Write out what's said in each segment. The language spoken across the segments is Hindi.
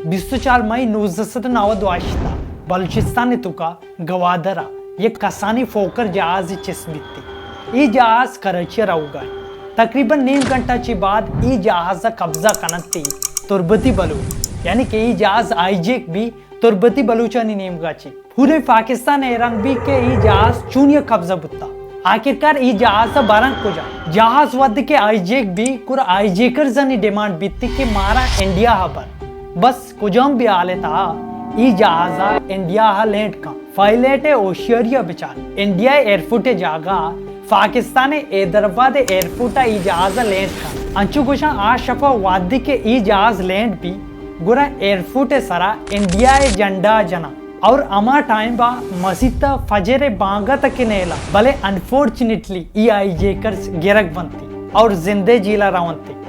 24 May 1992 बलूचिस्तान तुका गवादरा ये कसानी फोकर जहाज चिस्बित्ती ई जहाज कराची राउगा तकरीबन 9 घंटाची बाद ई जहाज कब्जा कनत्ती तुर्बती बलूच यानी कि ई जहाज आईजेक भी तुर्बती बलूचानी नेमगाची पूरे पाकिस्तान ईरान भी के ई जहाज चूनिय कब्जा बुत्ता आखिरकार ई जहाज बारंग कुजा जहाज वद के आईजेक भी कुर आईजेकर जनी डिमांड बित्ती के मारा इंडिया हबर बस कुजम भी आले था ई जहाजा इंडिया हा लैंड का फाइलेट ओशियरिया बिचार इंडिया एयरपोर्ट जागा पाकिस्तान हैदराबाद एयरपोर्ट ई जहाज लैंड का अंचु गुशा आ शफा वादी के ई जहाज लैंड भी गुरा एयरपोर्ट सरा इंडिया झंडा जना और अमा टाइम बा मस्जिद फजरे बांगा तक नेला भले अनफॉर्चुनेटली ई आईजेकर्स गिरक बनती और जिंदे जीला रवंती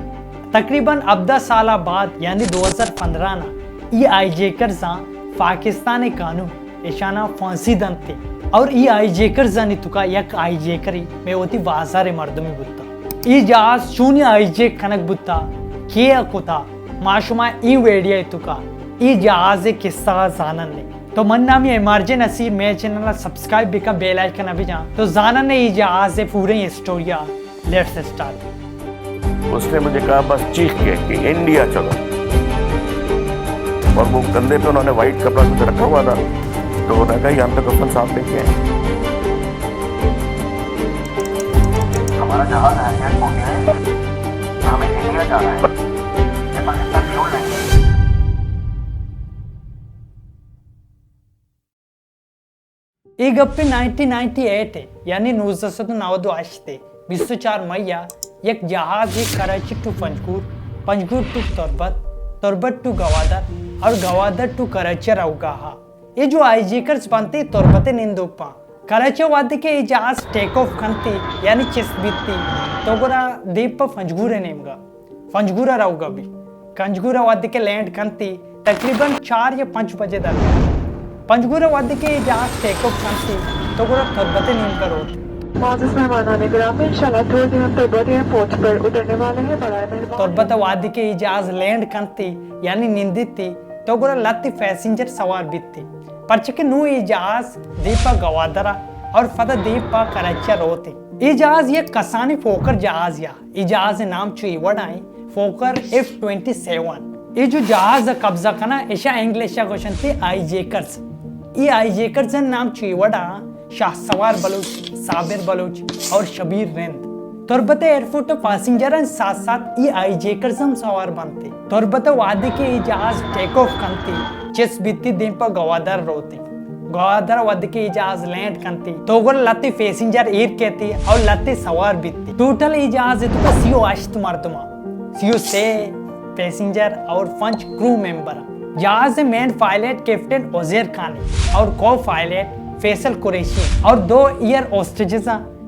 तकरीबन 10 साल बाद यानी 2015 ना ई आईजेकर्स पाकिस्तानी कानून इशाना फांसी दंते और ई आईजेकर जानी तुका यक आईजेकरी में होती बाजारे मर्दमी बुत्ता ई जहाज शून्य आईजेक कनक बुत्ता के अकुता माशुमा ई वेडिया तुका ई जहाज किस्सा जानन ने तो मन नाम ये इमरजेंट नसीर मेरे चैनल सब्सक्राइब भी का बेल आइकन अभी जा तो जानन ने ई जहाज से पूरे स्टोरिया लेट्स स्टार्ट। उसने मुझे कहा बस चीख के कि इंडिया चलो और वो कंधे पे उन्होंने व्हाइट कपड़ा कुछ रखा हुआ था तो उन्होंने कहा यहाँ पे कफन साफ लेके आए। हमारा जहाज एयरपोर्ट है हमें इंडिया जाना है ये पाकिस्तान छोड़ रहे हैं। ये गप्पे 1998 है यानी 1992 24 मई एक जहाज Karachi to Panjgur to Turbat to Gwadar और गवादर टू कराची रउगा ये जो आईजेकर्स बनते तुर्बते निंदुपा कराची वादी के जहाज टेक ऑफ करती यानी चिस्बित्ती तो गुरा दीप पंजगुरे नेमगा पंजगुरा रउगा भी कंजगुरा वादी के लैंड करती तकरीबन 4 या 5 बजे दरमियान पंजगुरा वादी के जहाज टेक ऑफ करती तो गुरा तुर्बते नेमगा रोड तुर्बत वादी के जहाज लैंड करती यानी निंदिती तो गुरा लत्ती पैसेंजर सवार बित्ती परचके नू ये जहाज दीपा गवादरा और फता दीपा कराची रोती ये जहाज ये कसानी फोकर जहाज या ये जहाज नाम चुई वडाई फोकर F-27 ये जो जहाज कब्जा करना ऐसा इंग्लिश क्वेश्चन थी आईजेकर्स ये आईजेकर्स नाम चुई वडा शाहसवार बलूच साबिर बलूच और शबीर रेंद तुर्बत एयरपोर्ट पैसेंजर साथ साथ ये आईजेकर्स सवार बनते तुर्बत वादी के ये जहाज टेक ऑफ करती चिस बित्ती दिन पर गवादर रोती गवादर वादी के ये जहाज लैंड करती तो गुर लत्ती पैसेंजर ईर कहती और लत्ती सवार बित्ती टोटल ये जहाज तो सीओ आश्त मर्दमा सीओ से पैसेंजर और 5 क्रू मेंबर जहाज से main pilot captain Uzair Khan और को पायलट फैसल कुरैशी और 2 ईयर ऑस्ट्रिचेस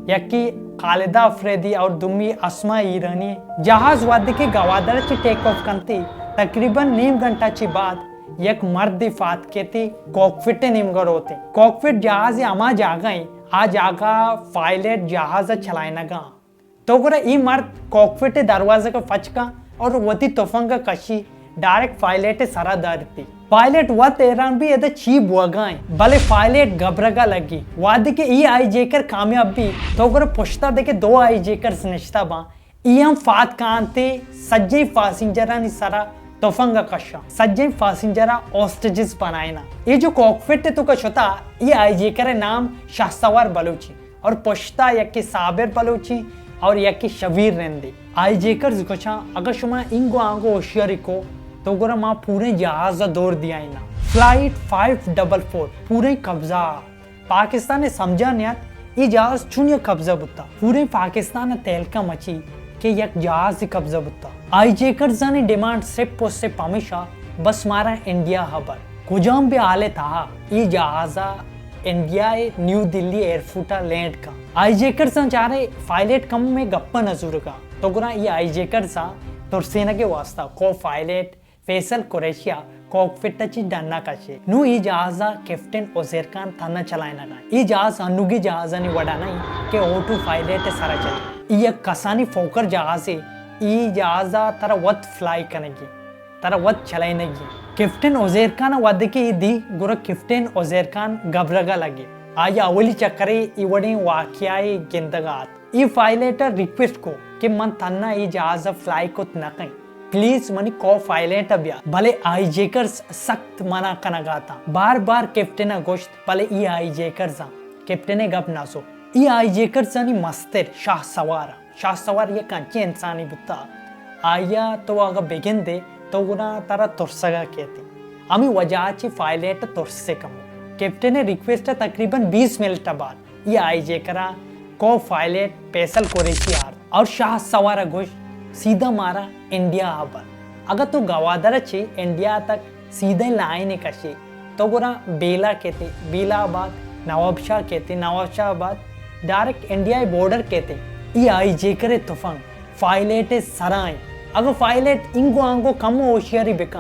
यकी खालिदा अफरीदी और दुमी अस्मा ईरानी जहाज वादी के गवादर ची टेक ऑफ करती तकरीबन 9 घंटा ची बाद एक मर्द फात कहती कॉकपिट निमगर होते कॉकपिट जहाज अमा जागाई आ जागा पायलट जहाज चलाए नगा तो गुरा ई मर्द कॉकपिट दरवाजे का फचका और वती तोफंगा कशी डायरेक्ट पायलट सरा दारती पायलट व तेरान भी ये चीप वगाएं भले पायलट घबरगा लगी वादी के ई आईजेकर कामयाब भी तो अगर पुछता देखे 2 आईजेकर निश्ता बा ईम फात कांते सज्जे पैसेंजरा नि सरा तोफंगा कशा सज्जे पैसेंजरा ऑस्ट्रिचेस बनाएना ये जो कॉकपिट तो कशता ये आईजेकर नाम शाहसवार बलूची और पुछता यकी साबिर बलूची और यकी शबीर रेंदी आईजेकर कशा अगर शुमा इंगो आंगो होशियारी को तो गुरा माँ पूरे जहाज दौड़ दिया ना फ्लाइट 544 पूरे कब्जा पाकिस्तान ने समझा नहीं ये जहाज चुनिया कब्जा बुत्ता पूरे पाकिस्तान तेलका मची के यक जहाज कब्जा बुत्ता आईजेकर जाने डिमांड सिर्फ से हमेशा बस मारा इंडिया हबर कुजाम भी आले था ये जहाजा India New Delhi airport land का आईजेकर चाह रहे पायलट कम में गप्पा नजूर का तो गुरा ये आईजेकर सा तो सेना के वास्ता को पायलट फैसल कुरैशिया कॉकपिट ची डन्ना कशे नु ई जहाजा कैप्टन उजैर खान थाना चलायना ना ई जहाज अनुगी जहाजानी वडा नहीं के O2 पायलट सारा चले ये कसानी फोकर जहाज ई जहाजा तरह वत फ्लाई करेगी तरह वत चलाएगी कैप्टन उज़ैर खान वादके दी गुरा कैप्टन उज़ैर खान गबरगा लगे आया अवली चक्करे इवड़े वाक्याय गिंदगात ई फाइलेटर रिक्वेस्ट को कि मन तन्ना ई जहाज फ्लाई को नकई प्लीज मनी को फाइलेट अबिया भले हाईजेकर्स सख्त मना कनगाता बार बार कैप्टन गोश्त भले ई हाईजेकर्स कैप्टन गप नासो ई हाईजेकर्स अनि मस्तर शाह सवार ये कंचे इंसानी बुत्ता आया तो अगर बेगिन दे तो गुना तारा तुरसगा कहते अमी वजाची फाइलेट तुरसे कमो कैप्टन ने रिक्वेस्ट तकरीबन 20 मिनट बाद ये हाईजेकरा को फाइलेट पेसल कोरेची आर और शाह सवार गोश सीधा मारा इंडिया आबर अगर तो गवादर चे इंडिया तक सीधे लाइन कशे तो गुना बेला कहते बेलाबाद नवाबशाह कहते नवाबशाहबाद डायरेक्ट इंडिया बॉर्डर कहते ये हाईजेकरे तूफान फाइलेट सराय अगर फाइलेट इंगो आंगो कम होशियारी बेका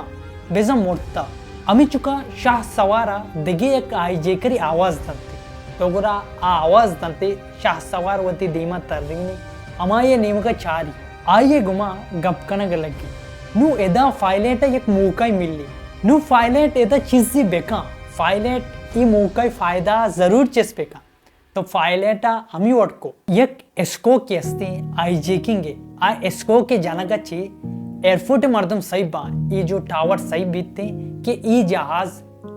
बेजम मोड़ता अमी चुका शाह सवारा दिगे एक हाईजेकरी आवाज दंते तो गुरा आ आवाज दंते शाह सवार वती दीमा तर्रीनी अमाये नीमका चारी आये गुमा गपकनग लगी नु एदा फाइलेट एक मौका मिली नु फाइलेट एदा चीज़ी बेका फाइलेट ई मौका फायदा जरूर चेस बेका तो फाइलेटा अमी वटको एक एस्को के अस्ते हाईजेकिंगे आ एस्को के जनगची एयरपोर्ट मर्दम सही बा ये जो टावर सही बीतते कि ई जहाज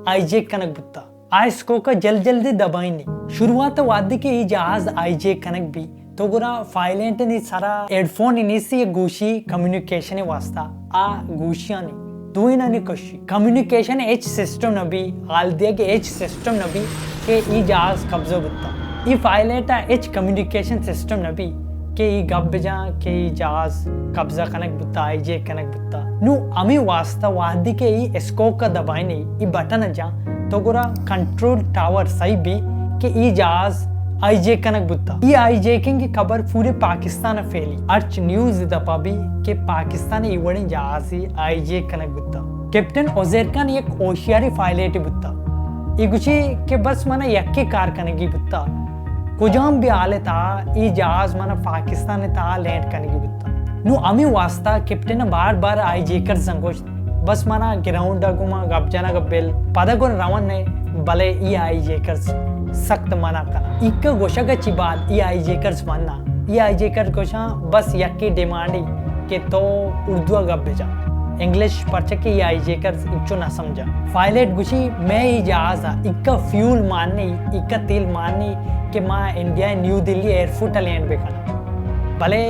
हाईजेक कनक बुत्ता आ एस्को का जल्दी दबाई शुरुआत वादी के ई जहाज हाईजेक कनक भी तो गुरा फाइलेट ने सारा हेडफोन इन्हीं से गूशी कम्युनिकेशन वास्ता आ गूशिया ने दो इना ने कशी कम्युनिकेशन एच सिस्टम नबी हाल दिया के एच सिस्टम नबी के ई जहाज कब्जा बुत्ता ई फाइलेटा एच कम्युनिकेशन सिस्टम नबी के ई गब्बजा के ई जहाज कब्जा कनक बुत्ता हाईजेक कनक बुत्ता नु अमी वास्ता वादी के ई एस्को का दबाई नहीं ई बटन जा तो गुरा कंट्रोल टावर सही भी के ई जहाज हाईजेक कनक बुत्ता ई हाईजेकिंग की खबर पूरे पाकिस्तान फैली अर्च न्यूज दपा भी के पाकिस्तान इवड़ी जहाज हाईजेक कनक बुत्ता कैप्टन उज़ैर खान एक होशियारी फाइलेट बुत्ता ई गुची के बस मना यक्के कार कनगी बुत्ता कुजाम भी आले था ई जहाज मना पाकिस्तान था लैंड कनगी बुत्ता नु अमी वास्ता कैप्टन बार बार हाईजेकर संकोच बस मना ग्राउंड गुमा गबजना गब्बेल पदगुन रवन ने भले ई हाईजेकर्स सख्त मना करा इक्का गोशा का चिबाद ई हाईजेकर्स मानना ई हाईजेकर गोशा बस यक्की डिमांडी के तो उर्दू गब्बेजा इंग्लिश पर्चे के ई हाईजेकर्स इच्चो ना समझा फाइलेट गुशी मैं ई जहाज इक्का फ्यूल मारनी इक्का तेल मारनी कि माँ India New Delhi airport land बेखना भले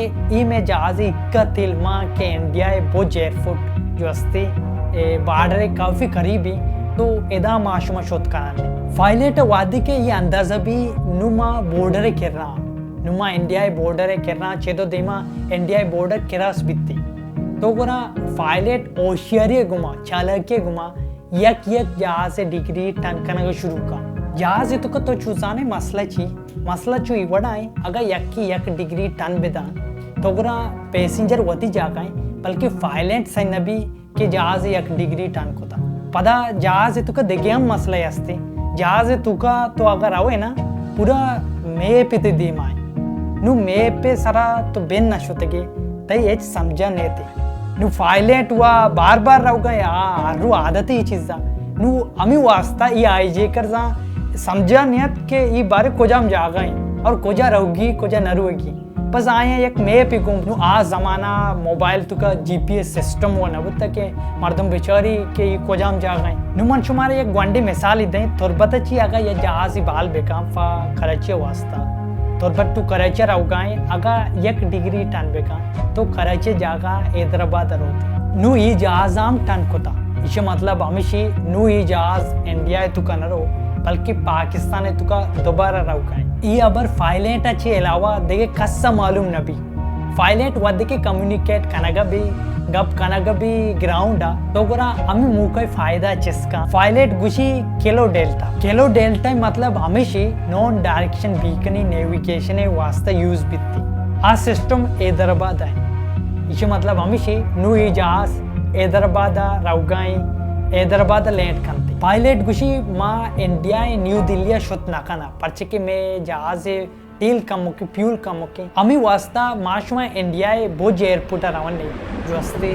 ई में जहाज इक्का तेल माँ के इंडिया बोझ एयरपोर्ट जो अस्ते बॉर्डर काफ़ी करीबी तो एदा माशुमा शोध कराने फाइलेट वादी के ये अंदाजा भी नुमा बॉर्डर किरना नुमा इंडिया बॉर्डर किरना चेदो देमा इंडिया बॉर्डर किरास बित्ती तो गुना फाइलेट होशियारी गुमा चालके गुमा यक जहाज से डिग्री टन कनग शुरू का जहाज तो का तो चूसाने मसला चू इवड़ाए अगर यक डिग्री टन बेदान तो गुना पैसेंजर वती जागाए बल्कि फाइलेट सही नबी के जहाज यक डिग्री टन को था पदा जहाज तो का देखे हम मसला हस्ते जहाज तुका तो अगर आओ ना पूरा मे पे ते दे माए नु मे पे सरा तो बेन न शुतगे तई एच समझा ने ते नु फाइलेट हुआ बार बार रहो गए आरू आदत ही चीज़ नु अमी वास्ता ये हाईजेकर जा समझा नियत के ये बारे कोजाम जा गए और कोजा रहोगी कोजा न रहोगी बस आए एक मैप ही घूम आ जमाना मोबाइल तो का GPS सिस्टम वो न बुत के मर्दम बेचारी के ये कोजाम जा गए नुमन शुमारे एक ग्वांडी मिसाल इदें तुरबत ची अगर ये जहाज ही बाल बेकाम फा कराची वास्ता तुरबत तू कराची रहो गए अगर एक डिग्री टन बेका तो कराची जागा हैदराबाद रोते नु ये जहाज आम टन को था इसे मतलब हमेशा नु ये जहाज इंडिया तो का न रो बल्कि पाकिस्तान है तुका दोबारा रहो गए ये अबर फाइलेट अच्छे अलावा देखे कस्सा मालूम नबी फाइलेट वद के कम्युनिकेट कनगा भी गप कनगा भी ग्राउंड तो गुरा हमें मुका फायदा चिसका फाइलेट गुशी किलो डेल्टा मतलब हमेशा नॉन डायरेक्शन बीकनी नेविगेशन वास्ता यूज बित्ती आ सिस्टम हैदराबाद है इसे मतलब हमेशा नु ये जहाज हैदराबाद रवगाई हैदराबाद लैंड करते पायलट गुशी माँ इंडिया न्यू दिल्ली शुत नकाना पर्चे के में जहाज तेल कम होके फ्यूल कम होके अमी वास्ता माशुमा इंडिया बोझ एयरपोर्ट रवन्ने जो अस्ते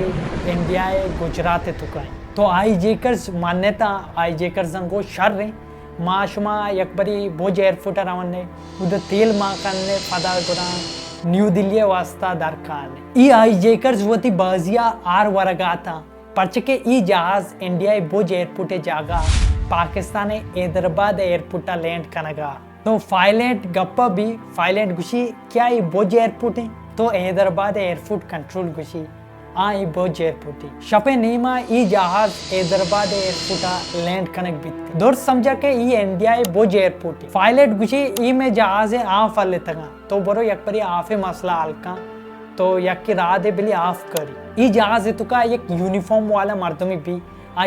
इंडिया गुजरात तुका तो हाईजेकर्स मान्यता हाईजेकर्स को शर रे माशमा एक बरी बोझ एयरपोर्ट रावन्ने उधर तेल मा करने पदा गुना न्यू दिल्ली वास्ता दरकार ई हाईजेकर्स वती बाजिया आर वरगाता पर्चके ई जहाज इंडिया बोझ एयरपोर्ट जागा पाकिस्तान हैदराबाद एयरपोर्ट लैंड कनगा तो पायलट गप्पा भी पायलट गुशी क्या ये बोझ एयरपोर्ट है तो हैदराबाद एयरपोर्ट कंट्रोल गुशी ये बोझ एयरपोर्ट है शपे नीमा ये जहाज हैदराबाद एयरपोर्ट लैंड कनक बीत दोस्त समझा के ये इंडिया बोझ एयरपोर्ट है पायलट गुशी ये में जहाज है आ फल तगा तो बरो एक परी आफे मसला हल्का तो यक की रात है बिली ऑफ करी ये जहाज है तुका एक यूनिफॉर्म वाला मर्दमी भी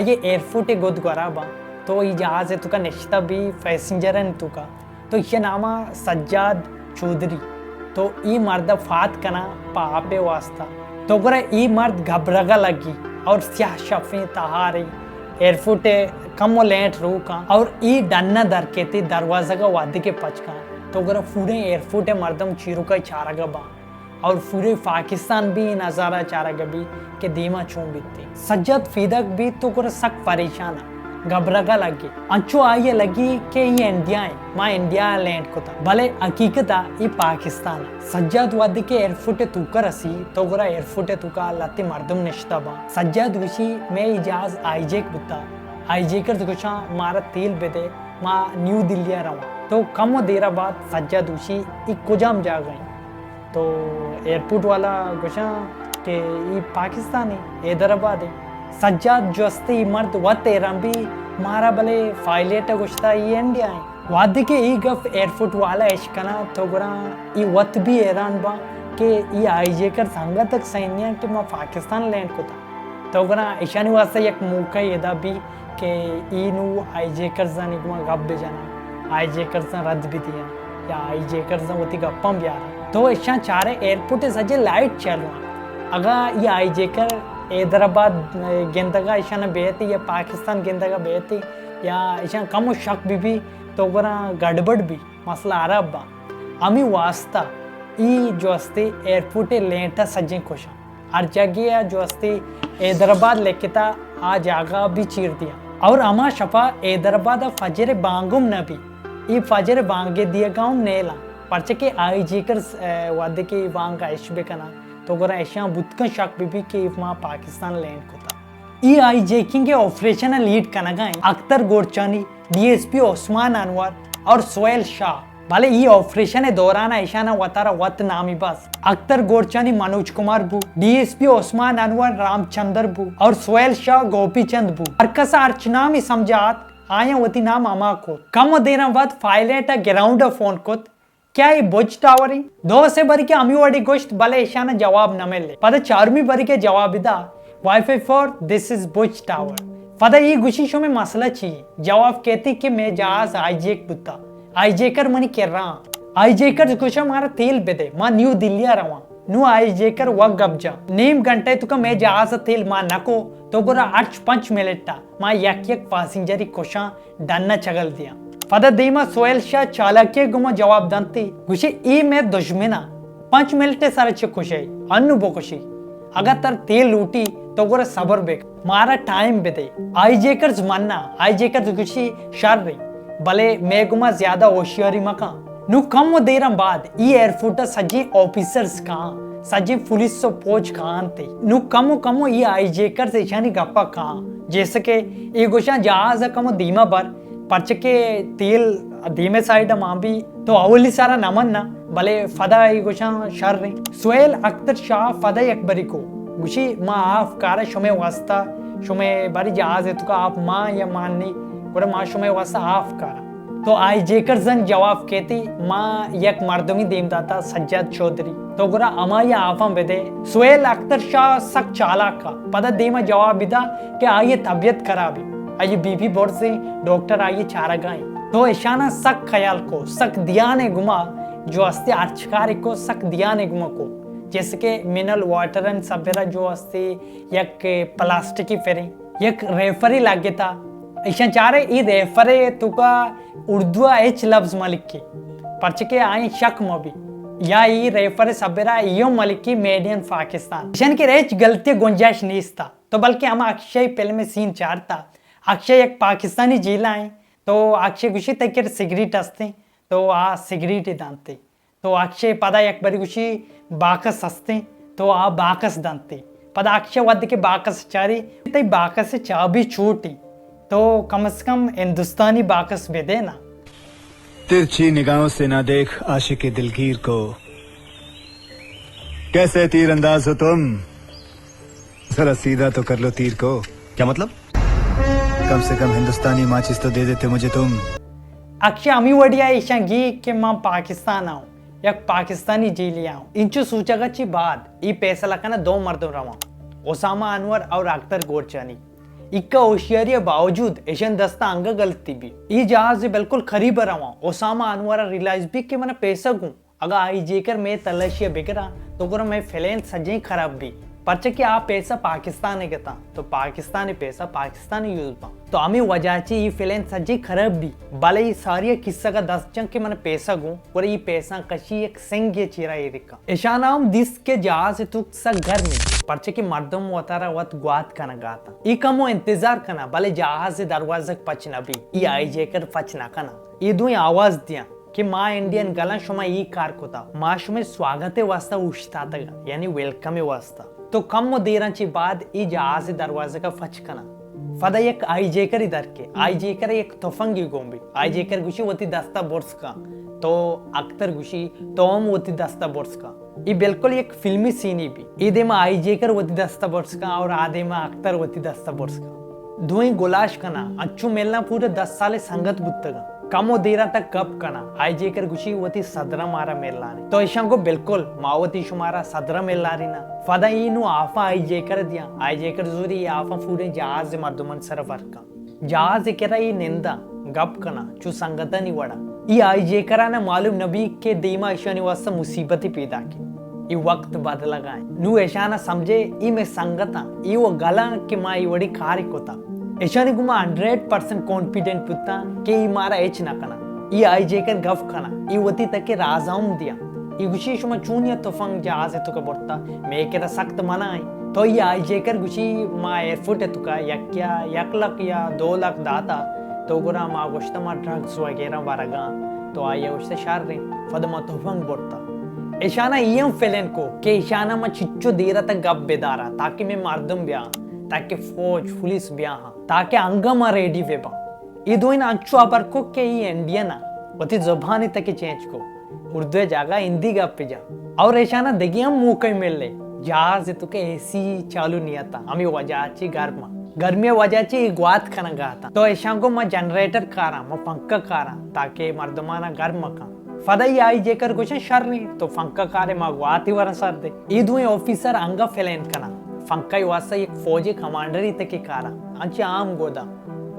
ये एयरपोर्ट है गोद गराबा तो ये जहाज है तुका निश्ता भी पैसेंजर है तुका तो ये नामा सज्जाद चौधरी तो ये मर्द फात कना पापे वास्ता तो गोरा ये मर्द घबरगा लगी और स्याह शफी तहारी एयरपोर्ट कम लेट रूका और ये डन्ना दरकेती दरवाजा का वादी के पचका तो गोरा पूरे एयरपोर्ट मर्दम चीरू का चारागा बा और पूरे पाकिस्तान भी नज़ारा चारागा भी के धीमा चूम बीती सज्जद फीदक भी तो गोरा सख्त परेशान घबरगा लगी अच्छो आइए लगी कि ये इंडिया है माँ इंडिया लैंड को था भले हकीकत ये पाकिस्तान सज्जाद वादी के एयरपोर्ट तुका रसी तो गोरा एयरपोर्ट तुका लत्ती मर्दम निश्ता बा सज्जाद गुशी मैं इजाज आईजेक बुता आईजेकर गुशा मारा तेल बेदे माँ न्यू दिल्ली रवा तो कम देर बाद सज्जाद गुशी कुजाम जा गई तो एयरपोर्ट वाला गुशा के ये पाकिस्तान है हैदराबाद है सज्जाद जोस्ती मर्द वत एरम भी मारा भले फाइलेट गुश्ता ये इंडिया है वादी के ई गफ एयरपोर्ट वाला इश्कना तो गुरा ये वत भी हैरान बा के ये आईजेकर संगा तक सैन्य के माँ पाकिस्तान लैंड को था तो गुरा ईशानी वास्ते एक मौका येदा भी के ई नु आईजेकर जाने को गप भी जाना आईजेकर सा रद्द भी दिया या आईजेकर सा वती गप्पम भी आ रहा तो ईशा चारे एयरपोर्ट सजे लाइट चल रहा अगर ये आईजेकर हैदराबाद गेंदगा ईशान बेहती या पाकिस्तान गेंदगा बेहती या ईशान कम शक भी तो गोरा गड़बड़ भी मसला अरब बा अमी वास्ता ई जो अस्ते एयरपोर्ट लेंटा सज्जे खुशा हर जगह जो अस्ते हैदराबाद लेकिता आ जागा भी चीर दिया और अमा शफा हैदराबाद फजर बांगुम न भी ई फजर बांगे दिया गाँव नेला पर्चे के आई जीकर वादे के वांग का इश्बे कना तो गोरा ऐशा बुतकन शक भी के माँ पाकिस्तान लैंड को था ई आई जेकिंग के ऑपरेशन लीड कनगा अख्तर गोरचानी डीएसपी उस्मान अनवर और सोहेल शाह भले ये ऑपरेशन दौरान ऐशाना वतारा वत नामी बस अख्तर गोरचानी मनोज कुमार बू डीएसपी उस्मान अनवर रामचंद्र बू और सोहेल शाह गोपी चंद बू अर्कसा अर्चना में समझात आया वती नाम अमा को कम देर बाद फाइलेट ग्राउंड फोन को क्या ये बोझ टावर है दो से बरी के अमीवाड़ी गोश्त भले ईशाना जवाब न मिले पद चारमी बरी के जवाब इदा वाईफाई फॉर दिस इज बोझ टावर पद ये गुशिशों में मसला चाहिए जवाब कहती कि मैं जहाज आईजेक बुता आईजेकर मनी कह रहा आईजेकर गुशा मारा तेल बेदे माँ न्यू दिल्ली रवा नु आईजेकर वक गब्जा नीम घंटे तुका मैं जहाज तेल माँ नको तो गोरा 8-5 मिनट माँ यक पैसेंजरी कोशा डन्ना चगल दिया फदा दीमा सोहेल शाह चालके गुमा जवाब दंती गुशी ई में दुश्मना 5 मिनट सारे चे खुशी अन्नु बो खुशी अगर तर तेल लूटी तो गोरा सबर बेक मारा टाइम बेदे आईजेकर मानना आईजेकर गुशी शर रही भले मैं गुमा ज्यादा होशियारी मका नु कम देर बाद ई एयरपोर्ट सजी ऑफिसर्स कहाँ सजी पुलिस सो पोच कहाँ थे नु कम ई आईजेकर से इशानी गप्पा कहाँ जैसे के ये गुशा जहाज कम धीमा बर पर्च के तेल धीमे साइड माँ भी तो अवली सारा नमन ना भले फदा गुशा शर रही सोहेल अख्तर शाह फदा अकबरी को गुशी माँ आप कार शुमे वास्ता शुमे बारी जहाज है तो आप माँ या माननी पूरा माँ शुमे वास्ता आप कार तो आई जेकर जंग जवाब कहती माँ यक मर्दमी देमदाता सज्जाद चौधरी तो गुरा अमा या आफम बेदे सोहेल अख्तर शाह सक चालाक का पदा देमा जवाब बिदा कि आइए तबियत खराबी आइए बीबी बोर्ड से डॉक्टर आइए चारा गाय तो ईशाना सक ख्याल को सक दिया ने गुमा जो अस्ते अर्चकारी को सक दिया ने गुमा को जैसे के मिनरल वाटर एंड सबेरा जो अस्ते यक प्लास्टिक की फेरी यक रेफरी लागे था ईशान चारे ई रेफरे तुका उर्दू एच लफ्ज मलिक की पर्च के आए शक मबी या ई रेफरे सबेरा यो मलिक की मेडियन पाकिस्तान ईशान के रेच गलती गुंजाइश नहीं था तो बल्कि हम अक्षय पहले में सीन चारता अक्षय एक पाकिस्तानी जिला है तो अक्षय कुशी तक सिगरेट असते तो आ सिगरेट दानते तो अक्षय पदा एक बारी कुशी बाकस असते तो आ बाकस दानते पदा अक्षय वद के बाकस चारी तई बाकस से चाबी छूटी तो कम से कम हिंदुस्तानी बाकस भी देना। तिरछी निगाहों से ना देख आशिक दिलगीर को, कैसे तीर अंदाज हो तुम, जरा सीधा तो कर लो तीर को। क्या मतलब? कम से कम हिंदुस्तानी माचिस तो दे देते मुझे तुम। अक्षय अमी वडिया ईशा गी के मां पाकिस्तान आऊं एक पाकिस्तानी जी लिया हूं इंचु सूचगची बाद ई पैसा लखना दो मर्दों रवा ओसामा अनवर और अख्तर गोरचानी इक्का होशियारी बावजूद एशियन दस्ता अंग गलती भी ई जहाज बिल्कुल खरीब रहा ओसामा अनवर रिलाइज भी कि मैंने पैसा गूं अगर आई जेकर मैं तलाशिया बिगड़ा तो गुरु मैं फिलेन सजे खराब भी परचे कि आप पैसा पाकिस्तान है कहता तो पाकिस्तानी पैसा पाकिस्तानी यूज पा तो हमें वजह ये फिलेन सजे खराब भी भले ये सारी किस्सा का 10 जंग के मैंने पैसा गूं और ये पैसा कशी एक सिंह ये चीरा एरिका ईशानाम दिस के जहाज तू सब घर में परचे कि मर्दम वतारा वत गुआत कना गाता ई कमो इंतजार कना भले जहाज से दरवाजा पचना भी ई आई जेकर पचना कना ये दो आवाज दिया कि माँ इंडियन गला शुमा ई कार को था माँ शुमे स्वागत वास्ता उछता था यानी वेलकम वास्ता तो कम देरांची बाद ई जहाज दरवाजे का फचकना फदा एक आई जेकर इधर के आई जेकर एक तोफंगी गोंबी आई जेकर गुशी होती दस्ता बोर्स का तो अख्तर गुशी तोम होती दस्ता बोर्स का ये बिल्कुल एक फिल्मी सीन ही भी ईदे में आई जेकर होती दस्ता बोर्स का और आधे में अख्तर होती दस्ता बोर्स का धुएं गुलाश कना अच्छू मेलना पूरे 10 साले संगत बुत्तगा कमो देरा तक कब कना आई जेकर गुशी वती सदरा मारा मेलाने तो ईशा को बिल्कुल मावती शुमारा सदरा मेलारी ना फदा इनु आफा आई जेकर दिया आई जेकर जूरी आफा पूरे जहाज मर्दमन सरफर का जहाज केरा ये निंदा गप कना चु संगता नहीं वड़ा ये आई जेकरा ना मालूम नबी के दीमा ईशा निवास मुसीबती पैदा की ये वक्त बदला गए नु ऐशा ना समझे ई में संगता ये वो गला के माँ ये वड़ी कार्य कोता ऐशानी गुमा 100% कॉन्फिडेंट पुत्ता के ई मारा एच ना कना ई आई जेकर गफ कना ई वती तक के राजाउम दिया ई गुशी शुमा चूनिया तोफंग जहाज है तुका बोलता मैं केरा सख्त मना है तो ई आई जेकर गुशी मा एयरफोर्ट है तुका यक्या 1 लाख या 2 लाख दाता तो गुरा मा गोश्ता मा ड्रग्स वगैरह वारगा तो आई उससे शार रे फदमा तोफंग बोलता ऐशाना ईएम फेलन को के ईशाना मा चिच्चो देरा तक गप बेदारा ताकि मैं मारदम ब्या ताकि फौज पुलिस ब्याह ताकि अंगमा रेडी वेबा ये दो इन अंचु अपर को के ये इंडियना वती ज़बानी तक चेंज को उर्दू जागा हिंदी गा पे जा और ऐसा ना देखिए हम मौके मिल ले जहाज तो के एसी चालू नहीं आता हमें वजह ची गर्मी वजह ची गुआत खाना गाता तो ऐसा को मैं जनरेटर कारा मैं पंखा कारा ताकि मर्दमाना गर्म का फदा ये आई जेकर कुछ शर नहीं तो पंखा कारे मैं गुआती वरन सर दे ये दो ऑफिसर अंगा फेलेन कना फंका वासा एक फौजी कमांडर ही तक कारा अंची आम गोदा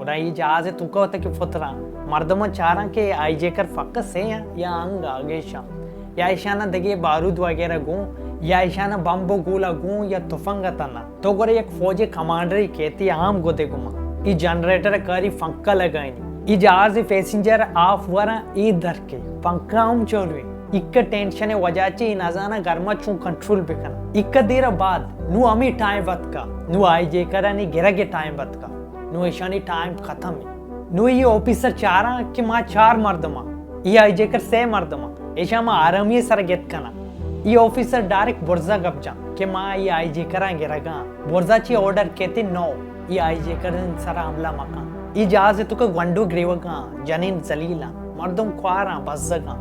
उड़ा ये जहाज है तुका तक फुतरा मर्दमा चारा के आई जेकर फक्का से या अंग आगे शाम या ईशाना दगे बारूद वगैरह गूं या ईशाना बम्बो गोला गूं या तुफंगा तना तो गोरे एक फौजी कमांडर ही कहती आम गोदे गुमा ये जनरेटर करी फंका लगाई ये जहाज पैसेंजर ऑफ वरा ई दर के पंखा हम चोरवे इक्का टेंशन वजह ची नजाना गर्मा चू कंट्रोल बेकना इक्का देर बाद नु अमी टाइम बत का नु आई जेकरा नी गिरा के टाइम बत का नु ईशानी टाइम खत्म है नु ये ऑफिसर चारा कि मां 4 मर्दमा ये आई जेकर 6 मर्दमा ऐशा मां आरामी सर गेत कना ये ऑफिसर डायरेक्ट बोर्जा गपजा कि मां ये आई जेकरा गिरागा बोर्जा ची ऑर्डर कहते नो ये आई जेकर सर हमला मका ये जहाज तो का गंडू ग्रेवगा जनीन जलीला मर्दम ख्वारा बज्जगा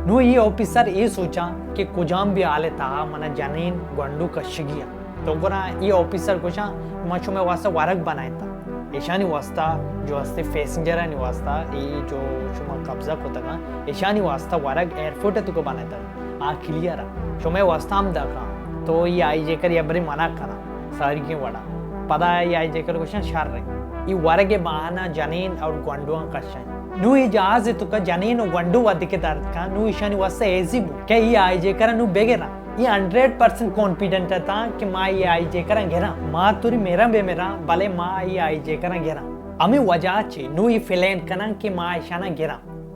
नु ये ऑफिसर ये सोचा कि कुजाम भी आले था मना जनीन गंडू कशगिया तो गोरा ये ऑफिसर कुछ मचो में वास्ता वारक बनाया था ईशानी वास्ता जो वास्ते पैसेंजर है वास्ता ये जो शुमा कब्जा होता का ईशानी वास्ता वारक एयरपोर्ट है तुको बनाया था आ क्लियर है शुमे वास्ता हम दाका तो ये आई जेकर ये बड़ी मना करा सारी की वड़ा पता है ये आई जेकर कुछ शार रहे ये वारक के बहाना जनीन और गंडुआ कशा नु ये जहाज तो का जनीन और गंडू वादी के दर्द का नु ईशानी वास्ता ऐसी क्या ये आई जेकर नु बेगेरा ये 100% कॉन्फिडेंट था कि माँ ये आई जेकर घेरा माँ तुरी मेरा बे मेरा भले माँ ये आई जेकर घेरा हमें वजह ची नु ये फिलेन कना कि माँ ईशाना घेरा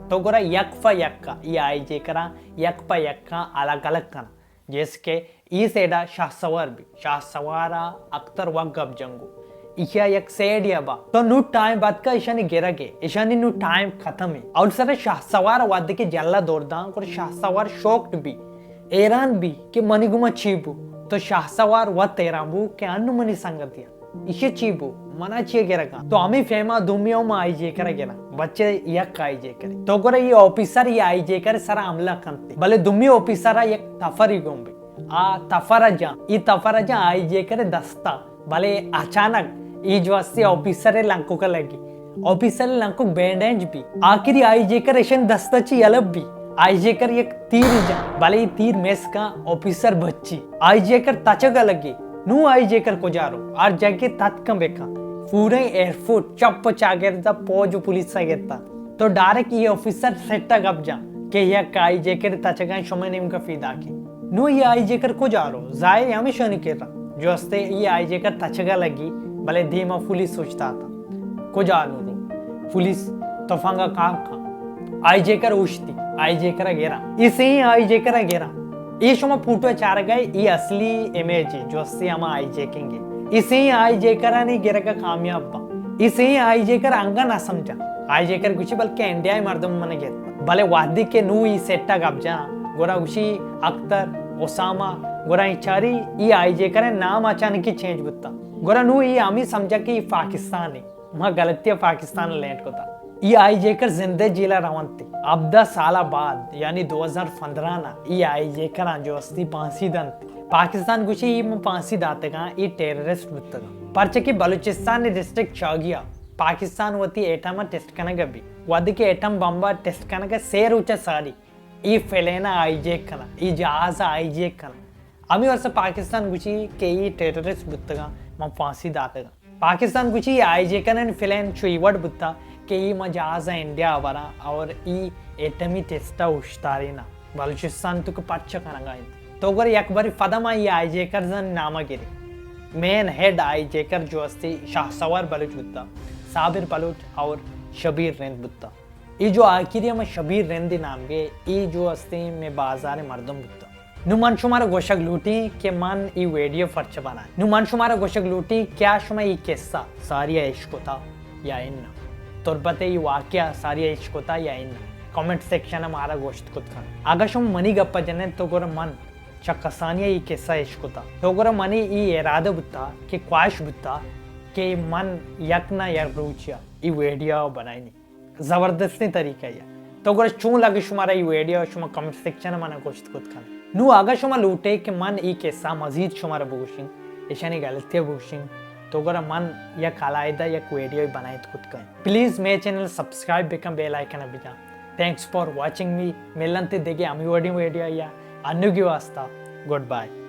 तो गोरा यक्फा यक्का ये आई जेकरा यक्पा यक्का अलग अलग कना जैसे के ई सेडा शाहसवार भी शाहसवारा अख्तर वक गब जंगू इया एक सेड याबा तो नु टाइम बाद का ईशानी गिरगे ईशानी नु टाइम खत्म है और सर शाहसवार वाद के जल्ला दौरदा और शाहसवार शॉक्ड भी ऐरान भी के मनिगुमा चीबू तो शाहसवार व तेराबू के अनु मनी संगतिया इसे चीबू मना चे गिरगा तो हमें फेमा दुमियों में आई जे कर गिरा बच्चे यक आई जे करे तो गोरे ये ऑफिसर ये आई जे कर सारा हमला करते भले दुमी ऑफिसर एक तफरी गोंबे आ तफरजा आई जे करे दस्ता भले अचानक ई जवासी ऑफिसर लंको का लगी ऑफिसर लंको बैंडेज भी आखिरी आई जे कर एशन दस्ता ची अलग भी आई जे कर एक तीर जा भले तीर मेस का ऑफिसर बच्ची आई जे कर तचगा लगी नू आई जे कर को जारो और जगह तत्कम बेका पूरे एयरफोर्ट चप चागर दा पोज पुलिस गेता तो डायरेक्ट ये ऑफिसर सेट गप जा के ये आई जे कर तचगा समय नेम का फीदा की नू ये आई जे कर को जारो जाए हमें शनि के जो हस्ते ये आई जे कर तचगा लगी भले धीमा पुलिस सोचता था को जानो रो पुलिस तो फंगा काम का आई जे कर उछती आई जे कर गेरा इसे ही आई जे कर गेरा ये शो फोटो चार गए ये असली इमेज है जो अस्सी हम आई जेकेंगे इसे ही आई जेकर नहीं गिरगा कामयाब बा इसे ही आई जेकर अंगा ना समझा आई जेकर कुछ बल्कि इंडिया ही मर्दम मन गेत भले वादी के नू ही सेट्टा गबजा गोरा उसी अख्तर ओसामा गोरा इचारी ये आई जेकर नाम अचानक ही चेंज बुत्ता गोरा नू ये आमी समझा कि पाकिस्तान है वहाँ गलतियाँ पाकिस्तान लैंड को था ये आई जेकर जिंदे जिला रवंती अब 10 साल बाद यानी 2015 ना ये आई जेकर जो अस्ती फांसी दंती पाकिस्तान कुछ ये फांसी दाते का ये टेररिस्ट बुत्तगा परचे की बलूचिस्तान डिस्ट्रिक्ट चागिया पाकिस्तान वती एटम टेस्ट कनगा भी वदी के एटम बम्बा टेस्ट कनगा सेर उच्च सारी ये फेलेना आई जेकना ये जहाज आई जेकना अमी वर्ष पाकिस्तान कुछ के ये टेररिस्ट बुत्तगा म फांसी दातेगा पाकिस्तान कुछ ये आई जेकन फिलेन चुईवट बुत्ता के ये मजाज इंडिया आवरा और ई एटमी टेस्टा उश्तारीना बलूचिस्तान तुक पच्चा कनगा तो अगर एक बारी फदमा ये आई जेकर जन नामा गिरी मेन हेड आई जेकर जो अस्ती शाहसवार बलूच बुत्ता साबिर बलूच और शबीर रेंद बुत्ता ये जो आखिरी में शबीर रेंदी नाम के ये जो अस्ती में बाजार मर्दम बुत्ता नुमान शुमारा गोशक लूटी के मन ये वीडियो फर्च बना नुमान शुमारा गोशक लूटी क्या शुमा ये किस्सा सारी इश्क होता या इन्ना तुरबते ये वाक्य सारी इश्क होता या इन्ना कमेंट सेक्शन हमारा गोश्त कुछ खाना अगर शुम मनी गप्पा जने तो गोरा मन चक्कसानिया ये किस्सा इश्क होता तो गोरा मनी ये इरादा बुत्ता के ख्वाहिश बुत्ता के मन यक ना यार रूचिया ये वीडियो बनाई नहीं जबरदस्ती तरीका या तो गोरा चूं लगे शुमारा ये वीडियो शुमा कमेंट सेक्शन हमारा गोश्त कुछ खाना नु आगा शुमा लूटे के मन ये किस्सा मजीद शुमारा बुशिंग ईशानी गलतियाँ बुशिंग तो अगर मन या कालायदा या वीडियो बनाए तो खुद कहें प्लीज़ मेरे चैनल सब्सक्राइब बेकम बेल आइकन अभी जा थैंक्स फॉर वाचिंग मी मिलते देखे अमी वीडियो या अन्य की वास्ता गुड बाय